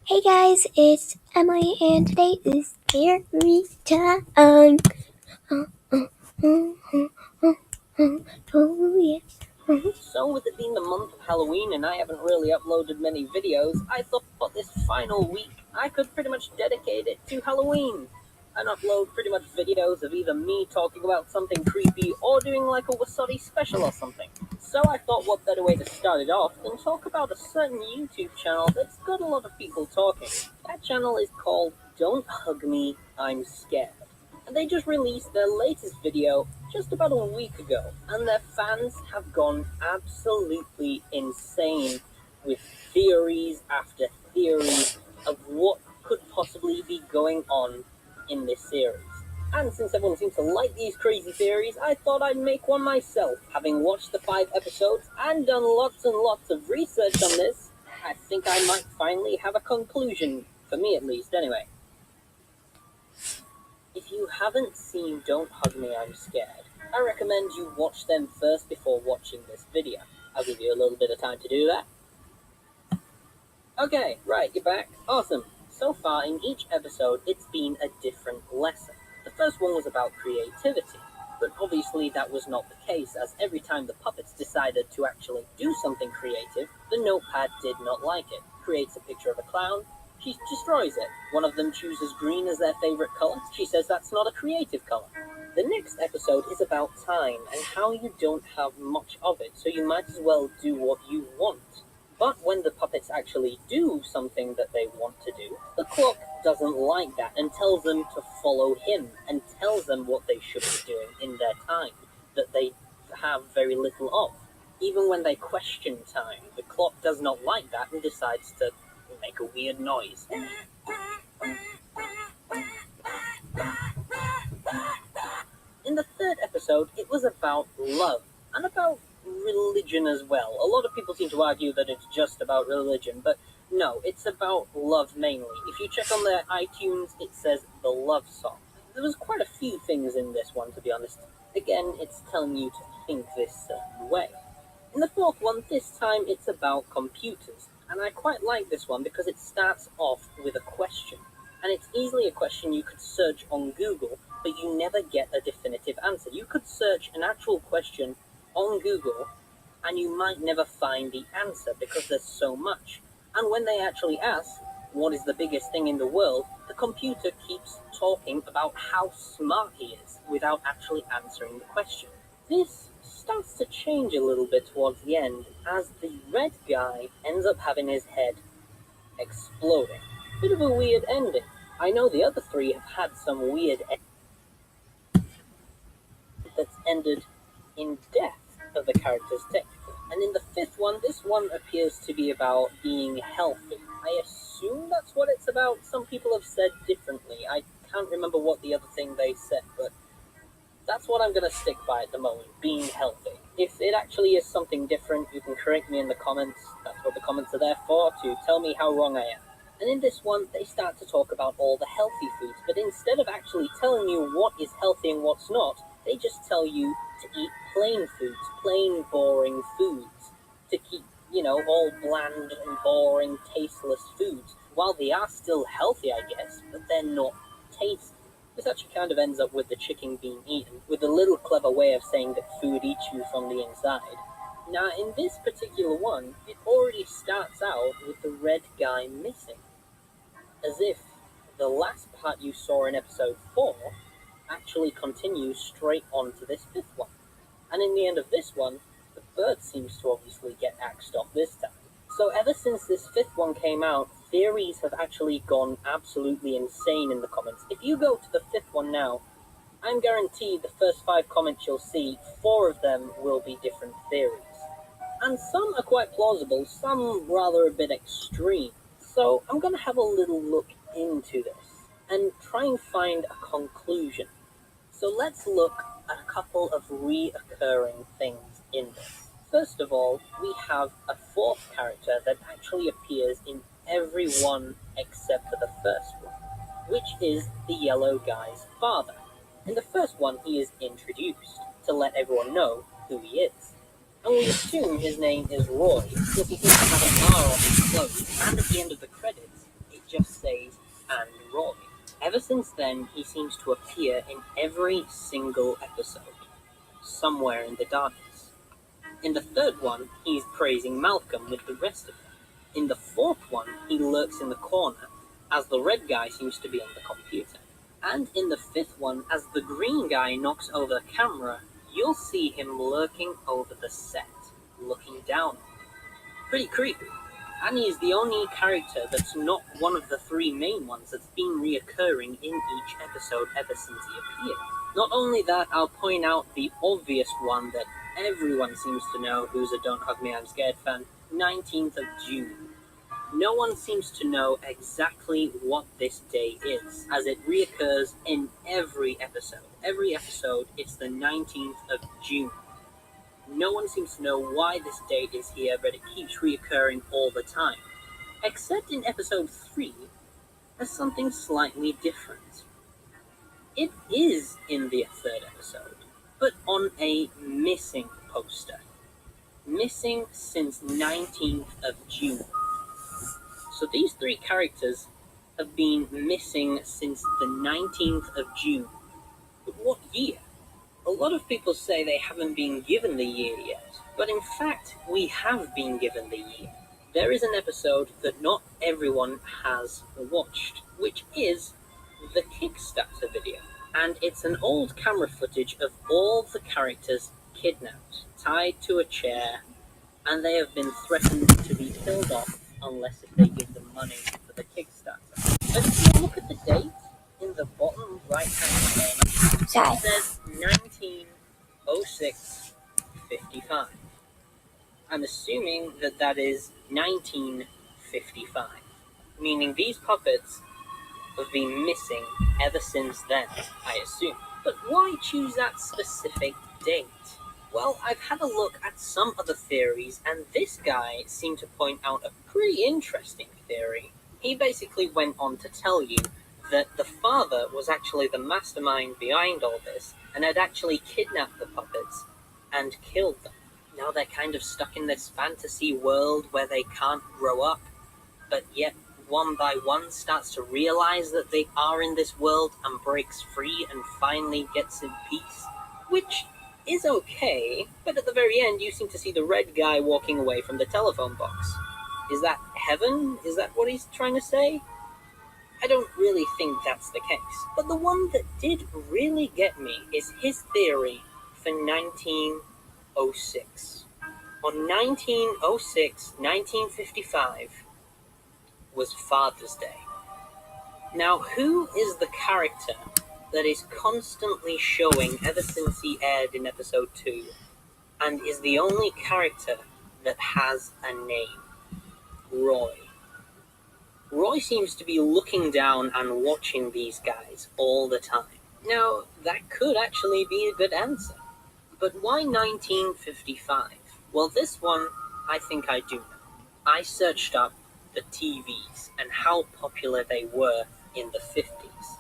Hey guys, it's Emily, and today is theory time. Oh yeah. So with it being the month of Halloween and I haven't really uploaded many videos, I thought this final week I could pretty much dedicate it to Halloween and upload pretty much videos of either me talking about something creepy or doing like a Wasabi special or something. So I thought what better way to start it off than talk about a certain YouTube channel that's got a lot of people talking. That channel is called Don't Hug Me, I'm Scared. And they just released their latest video just about a week ago, and their fans have gone absolutely insane with theories after theories of what could possibly be going on in this series. And since everyone seems to like these crazy theories, I thought I'd make one myself. Having watched the 5 episodes and done lots and lots of research on this, I think I might finally have a conclusion, for me at least anyway. If you haven't seen Don't Hug Me, I'm Scared, I recommend you watch them first before watching this video. I'll give you a little bit of time to do that. Okay, right, you're back. Awesome. So far in each episode, it's been a different lesson. The first one was about creativity, but obviously that was not the case, as every time the puppets decided to actually do something creative, the notepad did not like it. Creates a picture of a clown, she destroys it. One of them chooses green as their favorite color. She says that's not a creative color. The next episode is about time and how you don't have much of it, so you might as well do what you want. But when the puppets actually do something that they want to do, the clock doesn't like that and tells them to follow him and tells them what they should be doing in their time that they have very little of. Even when they question time, the clock does not like that and decides to make a weird noise. In the third episode, it was about love and about religion as well. A lot of people seem to argue that it's just about religion, but no, it's about love mainly. If you check on their iTunes, it says the love song. There was quite a few things in this one, to be honest. Again, it's telling you to think this certain way. In the fourth one, this time it's about computers, and I quite like this one because it starts off with a question, and it's easily a question you could search on Google, but you never get a definitive answer. You could search an actual question on Google, and you might never find the answer because there's so much. And when they actually ask, what is the biggest thing in the world, the computer keeps talking about how smart he is without actually answering the question. This starts to change a little bit towards the end, as the red guy ends up having his head exploding. Bit of a weird ending. I know the other three have had some weird that's ended in death of the characters technically. And in the fifth one, this one appears to be about being healthy. I assume that's what it's about. Some people have said differently. I can't remember what the other thing they said, but that's what I'm going to stick by at the moment, being healthy. If it actually is something different, you can correct me in the comments. That's what the comments are there for, to tell me how wrong I am. And in this one, they start to talk about all the healthy foods, but instead of actually telling you what is healthy and what's not, they just tell you to eat plain foods, plain, boring foods, to keep, all bland and boring, tasteless foods. While they are still healthy, I guess, but they're not tasty. This actually kind of ends up with the chicken being eaten, with a little clever way of saying that food eats you from the inside. Now, in this particular one, it already starts out with the red guy missing, as if the last part you saw in episode 4 actually continues straight on to this fifth one. And in the end of this one, the bird seems to obviously get axed off this time. So ever since this fifth one came out, theories have actually gone absolutely insane in the comments. If you go to the fifth one now, I'm guaranteed the first 5 comments you'll see, 4 of them will be different theories. And some are quite plausible, some rather a bit extreme. So I'm going to have a little look into this and try and find a conclusion. So let's look at a couple of reoccurring things in this. First of all, we have a fourth character that actually appears in every one except for the first one, which is the yellow guy's father. In the first one, he is introduced to let everyone know who he is. And we assume his name is Roy, because he seems to have an R on his clothes, and at the end of the credits, it just says, "and Roy." Ever since then, he seems to appear in every single episode, somewhere in the darkness. In the third one, he's praising Malcolm with the rest of them. In the fourth one, he lurks in the corner, as the red guy seems to be on the computer. And in the fifth one, as the green guy knocks over the camera, you'll see him lurking over the set, looking down. Pretty creepy. And he is the only character that's not one of the three main ones that's been reoccurring in each episode ever since he appeared. Not only that, I'll point out the obvious one that everyone seems to know who's a Don't Hug Me I'm Scared fan, 19th of June. No one seems to know exactly what this day is, as it reoccurs in every episode. Every episode, it's the 19th of June. No one seems to know why this date is here, but it keeps reoccurring all the time. Except in episode 3, there's something slightly different. It is in the third episode, but on a missing poster. Missing since 19th of June. So these three characters have been missing since the 19th of June. But what year? A lot of people say they haven't been given the year yet, but in fact, we have been given the year. There is an episode that not everyone has watched, which is the Kickstarter video. And it's an old camera footage of all the characters kidnapped, tied to a chair, and they have been threatened to be killed off unless if they give them money for the Kickstarter. But if you look at the date in the bottom right-hand corner, Sorry. it says 1906-55. I'm assuming that that is 1955, meaning these puppets have been missing ever since then, I assume. But why choose that specific date? Well, I've had a look at some other theories, and this guy seemed to point out a pretty interesting theory. He basically went on to tell you that the father was actually the mastermind behind all this, and had actually kidnapped the puppets and killed them. Now they're kind of stuck in this fantasy world where they can't grow up, but yet one by one starts to realize that they are in this world and breaks free and finally gets in peace, which is okay, but at the very end you seem to see the red guy walking away from the telephone box. Is that heaven? Is that what he's trying to say? I don't really think that's the case. But the one that did really get me is his theory for 1906. On 1906-1955 was Father's Day. Now, who is the character that is constantly showing ever since he aired in episode 2, and is the only character that has a name? Roy. Roy seems to be looking down and watching these guys all the time. Now, that could actually be a good answer. But why 1955? Well, this one, I think I do know. I searched up the TVs and how popular they were in the 50s.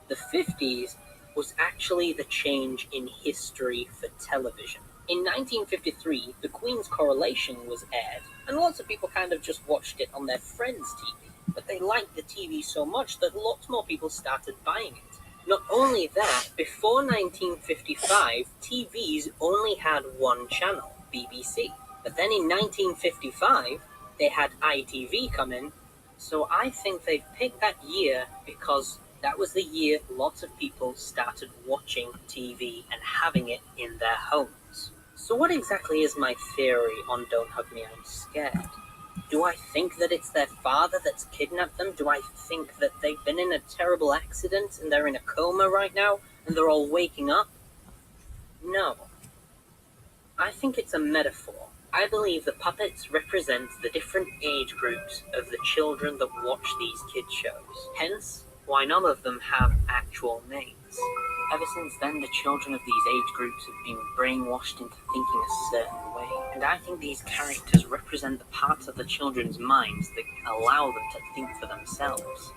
The 50s was actually the change in history for television. In 1953, The Queen's Coronation was aired, and lots of people kind of just watched it on their friend's TV. But they liked the TV so much that lots more people started buying it. Not only that, before 1955, TVs only had one channel, BBC. But then in 1955, they had ITV come in, so I think they've picked that year because that was the year lots of people started watching TV and having it in their homes. So what exactly is my theory on Don't Hug Me, I'm Scared? Do I think that it's their father that's kidnapped them? Do I think that they've been in a terrible accident and they're in a coma right now and they're all waking up? No. I think it's a metaphor. I believe the puppets represent the different age groups of the children that watch these kids shows. Hence, why none of them have actual names. Ever since then, the children of these age groups have been brainwashed into thinking a certain way. And I think these characters represent the parts of the children's minds that allow them to think for themselves.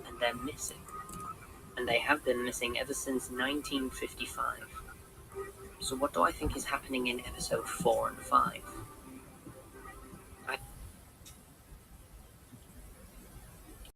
And they're missing. And they have been missing ever since 1955. So what do I think is happening in episode 4 and 5?